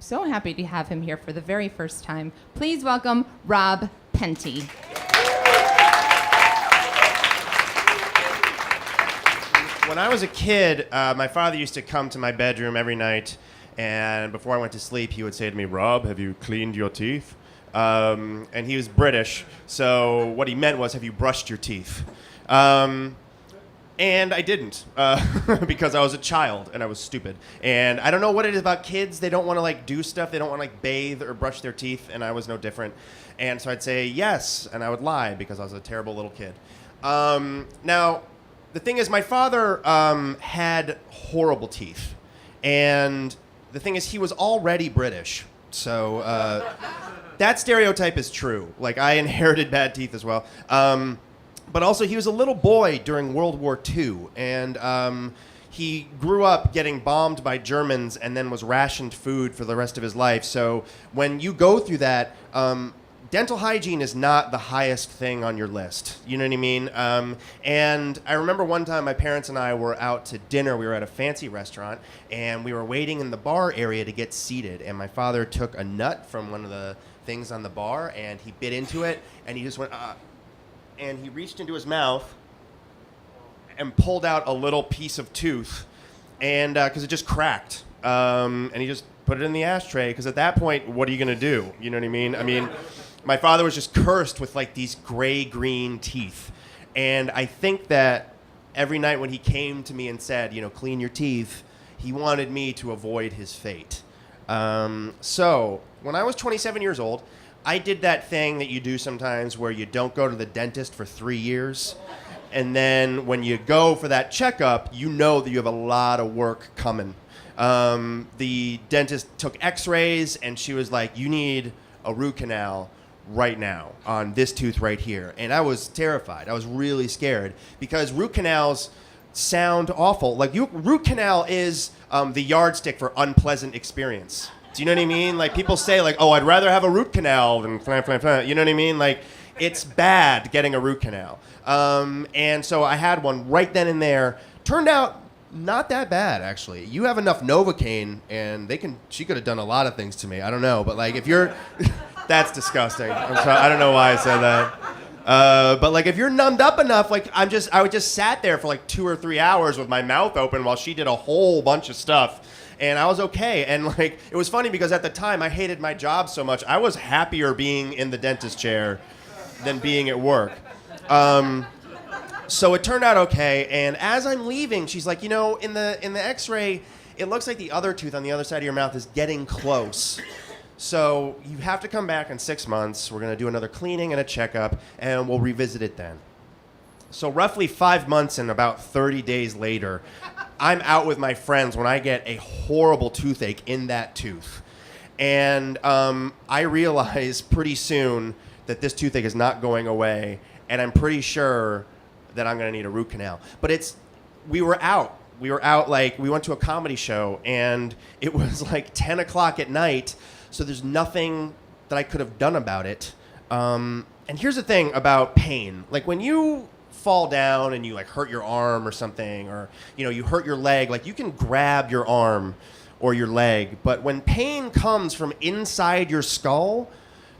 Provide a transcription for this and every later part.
I'm so happy to have him here for the very first time. Please welcome Rob Penty. When I was a kid, my father used to come to my bedroom every night, and before I went to sleep, he would say to me, "Rob, have you cleaned your teeth?" And he was British, so what he meant was, "Have you brushed your teeth?" And I didn't, because I was a child and I was stupid. And I don't know what it is about kids. They don't want to like do stuff. They don't want to like bathe or brush their teeth. And I was no different. And so I'd say yes, and I would lie because I was a terrible little kid. Now, the thing is, my father had horrible teeth. And the thing is, he was already British. So that stereotype is true. Like, I inherited bad teeth as well. But also, he was a little boy during World War II, and he grew up getting bombed by Germans and then was rationed food for the rest of his life. So when you go through that, dental hygiene is not the highest thing on your list. You know what I mean? And I remember one time my parents and I were out to dinner. We were at a fancy restaurant, and we were waiting in the bar area to get seated. And my father took a nut from one of the things on the bar, and he bit into it, and he just went, and he reached into his mouth and pulled out a little piece of tooth, and because it just cracked, and he just put it in the ashtray, because at that point, what are you going to do? You know what I mean? I mean, my father was just cursed with like these gray-green teeth, and I think that every night when he came to me and said, you know, clean your teeth, he wanted me to avoid his fate. So when I was 27 years old, I did that thing that you do sometimes where you don't go to the dentist for 3 years. And then when you go for that checkup, you know that you have a lot of work coming. The dentist took x-rays, and she was like, you need a root canal right now on this tooth right here. And I was terrified. I was really scared because root canals sound awful. Like, root canal is the yardstick for unpleasant experience. Do you know what I mean? Like, people say, like, oh, I'd rather have a root canal than flan, flan, flan. You know what I mean? Like, it's bad getting a root canal. And so I had one right then and there. Turned out not that bad, actually. You have enough Novocaine, and she could have done a lot of things to me. I don't know. But, like, if you're... That's disgusting. I'm sorry. I don't know why I said that. But, like, if you're numbed up enough, like, I would just sat there for, like, 2 or 3 hours with my mouth open while she did a whole bunch of stuff. And I was okay. And, like, it was funny because at the time I hated my job so much. I was happier being in the dentist chair than being at work. So it turned out okay. And as I'm leaving, she's like, you know, in the x-ray, it looks like the other tooth on the other side of your mouth is getting close. So you have to come back in 6 months. We're going to do another cleaning and a checkup, and we'll revisit it then. So roughly 5 months and about 30 days later, I'm out with my friends when I get a horrible toothache in that tooth. And I realize pretty soon that this toothache is not going away, and I'm pretty sure that I'm going to need a root canal. But we were out. We went to a comedy show, and it was like 10 o'clock at night, so there's nothing that I could have done about it. And here's the thing about pain. Like, when you fall down and you like hurt your arm or something, or you know, you hurt your leg, like, you can grab your arm or your leg, but when pain comes from inside your skull,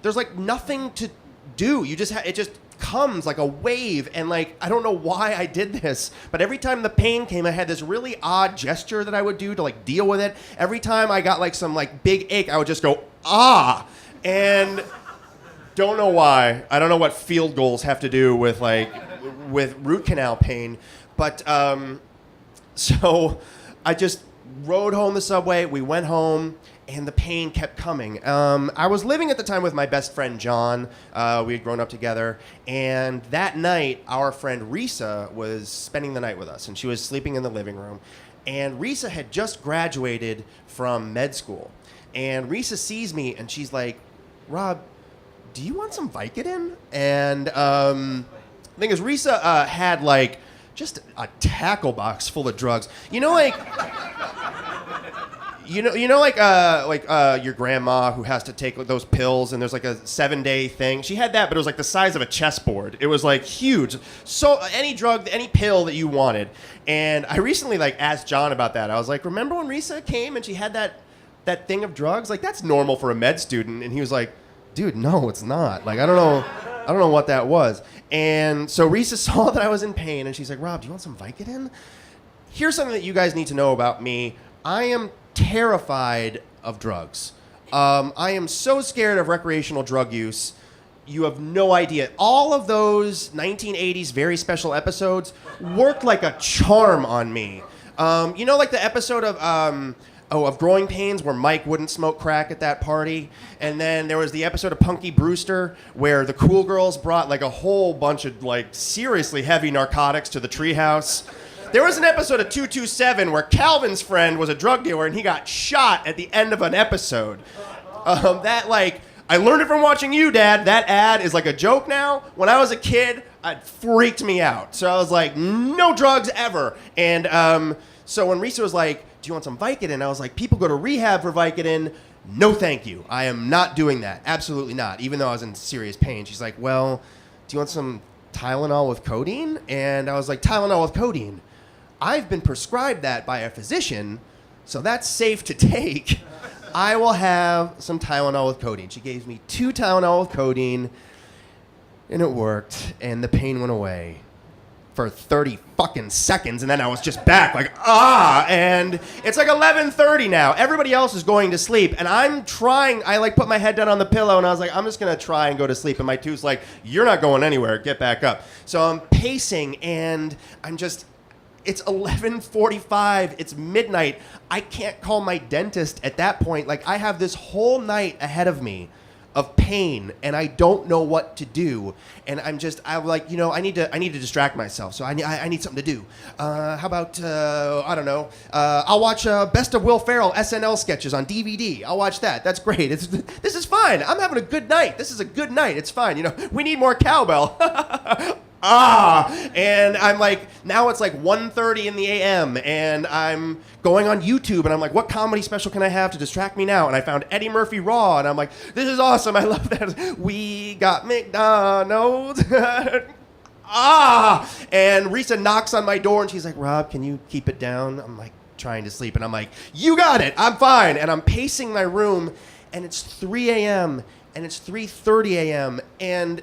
there's like nothing to do. You just it just comes like a wave. And like, I don't know why I did this, but every time the pain came, I had this really odd gesture that I would do to like deal with it. Every time I got like some like big ache, I would just go, ah, and don't know why. I don't know what field goals have to do with root canal pain, but so I just rode home the subway. We went home, and the pain kept coming. I was living at the time with my best friend John. We had grown up together, and that night our friend Risa was spending the night with us, and she was sleeping in the living room. And Risa had just graduated from med school, and Risa sees me, and she's like, "Rob, do you want some Vicodin?" And the thing is, Risa had like just a tackle box full of drugs. You know, like, your grandma who has to take those pills, and there's like a 7-day thing. She had that, but it was like the size of a chessboard. It was like huge. So any drug, any pill that you wanted. And I recently like asked John about that. I was like, remember when Risa came and she had that that thing of drugs? Like, that's normal for a med student. And he was like, dude, no, it's not. Like, I don't know what that was. And so Risa saw that I was in pain, and she's like, Rob, do you want some Vicodin? Here's something that you guys need to know about me. I am terrified of drugs. I am so scared of recreational drug use. You have no idea. All of those 1980s very special episodes worked like a charm on me. You know, like the episode of Growing Pains where Mike wouldn't smoke crack at that party? And then there was the episode of Punky Brewster where the cool girls brought like a whole bunch of like seriously heavy narcotics to the treehouse. There was an episode of 227 where Calvin's friend was a drug dealer and he got shot at the end of an episode. I learned it from watching you, Dad. That ad is like a joke now. When I was a kid, it freaked me out. So I was like, no drugs ever. And so when Risa was like, do you want some Vicodin? I was like, people go to rehab for Vicodin. No, thank you. I am not doing that. Absolutely not. Even though I was in serious pain. She's like, well, do you want some Tylenol with codeine? And I was like, Tylenol with codeine? I've been prescribed that by a physician, so that's safe to take. I will have some Tylenol with codeine. She gave me 2 Tylenol with codeine, and it worked, and the pain went away for 30 fucking seconds, and then I was just back, like, and it's like 11:30 now. Everybody else is going to sleep, and I'm trying. I, like, put my head down on the pillow, and I was like, I'm just going to try and go to sleep, and my tooth's like, you're not going anywhere. Get back up. So I'm pacing, and it's 11:45. It's midnight. I can't call my dentist at that point. Like, I have this whole night ahead of me of pain, and I don't know what to do. And I'm like, I need to distract myself. So I need something to do. How about I don't know. I'll watch Best of Will Ferrell SNL sketches on DVD. I'll watch that. That's great. This is fine. I'm having a good night. This is a good night. It's fine. We need more cowbell. And I'm like, now it's like 1:30 in the a.m. and I'm going on YouTube and I'm like, what comedy special can I have to distract me now? And I found Eddie Murphy Raw and I'm like, this is awesome. I love that. We got McDonald's. And Risa knocks on my door and she's like, Rob, can you keep it down? I'm like trying to sleep and I'm like, you got it. I'm fine. And I'm pacing my room and it's 3 a.m. and it's 3:30 a.m. and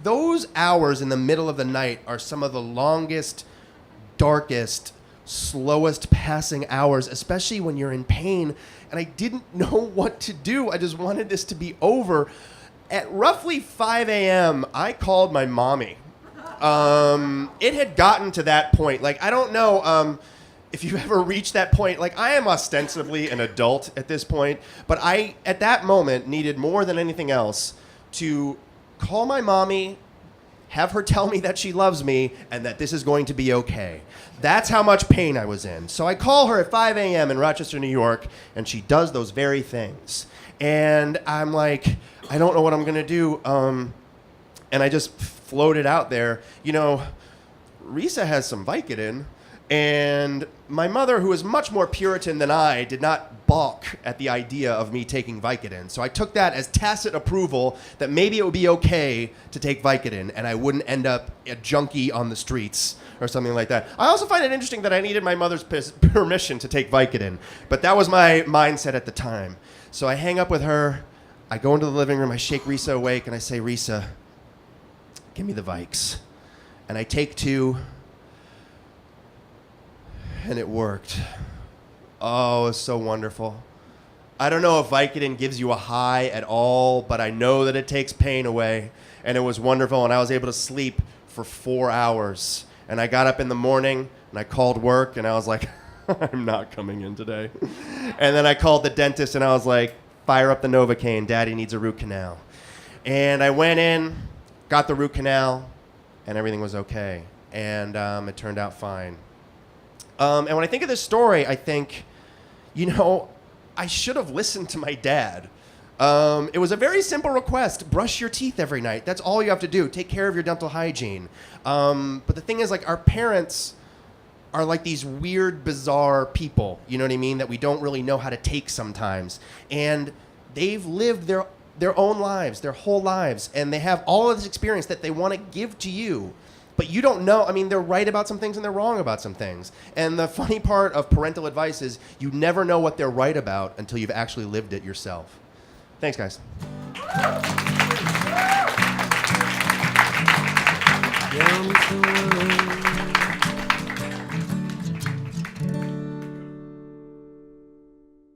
those hours in the middle of the night are some of the longest, darkest, slowest passing hours, especially when you're in pain. And I didn't know what to do. I just wanted this to be over. At roughly 5 a.m., I called my mommy. It had gotten to that point. Like, I don't know if you've ever reached that point. Like, I am ostensibly an adult at this point, but I, at that moment, needed more than anything else to call my mommy, have her tell me that she loves me and that this is going to be okay. That's how much pain I was in. So I call her at 5 a.m. in Rochester, New York, and she does those very things. And I'm like, I don't know what I'm going to do. And I just floated out there, Risa has some Vicodin. And my mother, who is much more Puritan than I, did not balk at the idea of me taking Vicodin. So I took that as tacit approval that maybe it would be okay to take Vicodin and I wouldn't end up a junkie on the streets or something like that. I also find it interesting that I needed my mother's permission to take Vicodin, but that was my mindset at the time. So I hang up with her, I go into the living room, I shake Risa awake, and I say, Risa, give me the Vikes. And I take 2... and it worked. Oh, it was so wonderful. I don't know if Vicodin gives you a high at all, but I know that it takes pain away. And it was wonderful, and I was able to sleep for 4 hours. And I got up in the morning, and I called work, and I was like, I'm not coming in today. And then I called the dentist, and I was like, fire up the Novocaine. Daddy needs a root canal. And I went in, got the root canal, and everything was okay. And it turned out fine. And when I think of this story, I think, I should have listened to my dad. It was a very simple request. Brush your teeth every night. That's all you have to do. Take care of your dental hygiene. But the thing is, like, our parents are like these weird, bizarre people, you know what I mean, that we don't really know how to take sometimes. And they've lived their own lives, their whole lives, and they have all of this experience that they want to give to you. But you don't know. I mean, they're right about some things and they're wrong about some things. And the funny part of parental advice is you never know what they're right about until you've actually lived it yourself. Thanks, guys. Down somewhere